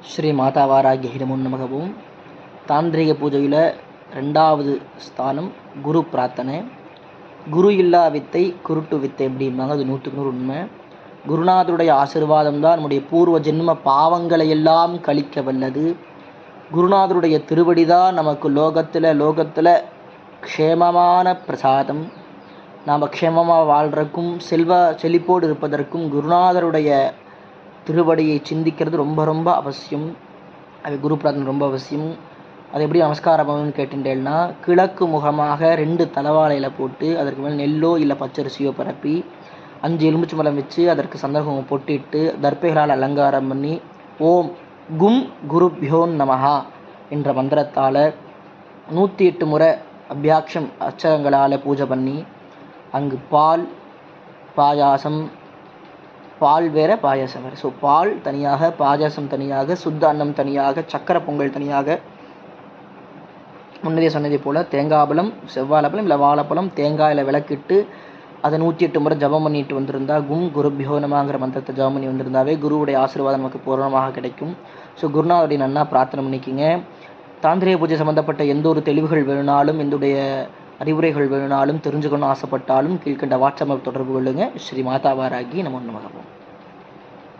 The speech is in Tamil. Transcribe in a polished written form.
ஸ்ரீ மாதாவாராகிய நமோ நமகவும். தாந்திரிக பூஜையில் 2வது ஸ்தானம் குரு பிரார்த்தனை. குரு இல்லா வித்தை குருட்டு வித்தை அப்படிம்பாங்க. அது 100க்கு 100 உண்மை. குருநாதருடைய ஆசீர்வாதம் தான் நம்முடைய பூர்வ ஜென்ம பாவங்களை எல்லாம் கழிக்க வல்லது. குருநாதருடைய திருவடி தான் நமக்கு லோகத்தில் க்ஷேமமான பிரசாதம். நாம் க்ஷேமமாக வாழ்கிறக்கும் செழிப்போடு இருப்பதற்கும் குருநாதருடைய திருவடியை சிந்திக்கிறது ரொம்ப ரொம்ப அவசியம். அது குரு பிரார்த்தனை ரொம்ப அவசியம். அது எப்படி நமஸ்காரம் பண்ணணும்னு கேட்டுட்டேன்னா, கிழக்கு முகமாக 2 தலவாழையில் போட்டு அதற்கு மேலே நெல்லோ இல்லை பச்சரிசியோ பரப்பி 5 எலுமிச்சை மலம் வச்சு அதற்கு சந்தர்ப்பம் பொட்டிட்டு தர்பைகளால் அலங்காரம் பண்ணி ஓம் கும் குருப்யோ நமஹா என்ற மந்திரத்தால் 108 முறை அபியாக்ஷம் அச்சரங்களால் பூஜை பண்ணி அங்கு பால் பாயாசம், பால் வேறு பாயாசம் வேறு. ஸோ பால் தனியாக, பாயாசம் தனியாக, சுத்த அன்னம் தனியாக, சக்கரை பொங்கல் தனியாக, முன்னதே சொன்னதை போல் தேங்காய்பழம், செவ்வாழைப்பழம் இல்லை வாழைப்பழம், தேங்காயில் விளக்கிட்டு அதை 108 முறை ஜபம் பண்ணிட்டு வந்திருந்தா, கும் குருப்யோ நமங்கிற மந்திரத்தை ஜபம் பண்ணி வந்திருந்தாவே குருவுடைய ஆசீர்வாதம் நமக்கு பூரணமாக கிடைக்கும். ஸோ குருநாதருடைய நன்னா பிரார்த்தனை பண்ணிக்கிங்க. தாந்திரிக பூஜை சம்மந்தப்பட்ட எந்த ஒரு தெளிவுகள் வேணுனாலும், எந்துடைய அறிவுரைகள் வேணுனாலும், தெரிஞ்சுக்கணும் ஆசைப்பட்டாலும் கீழ்கண்ட வாட்ஸ்அப் தொடர்பு கொள்ளுங்கள். ஸ்ரீ மாதாவாராகி நமோ நமகவும்.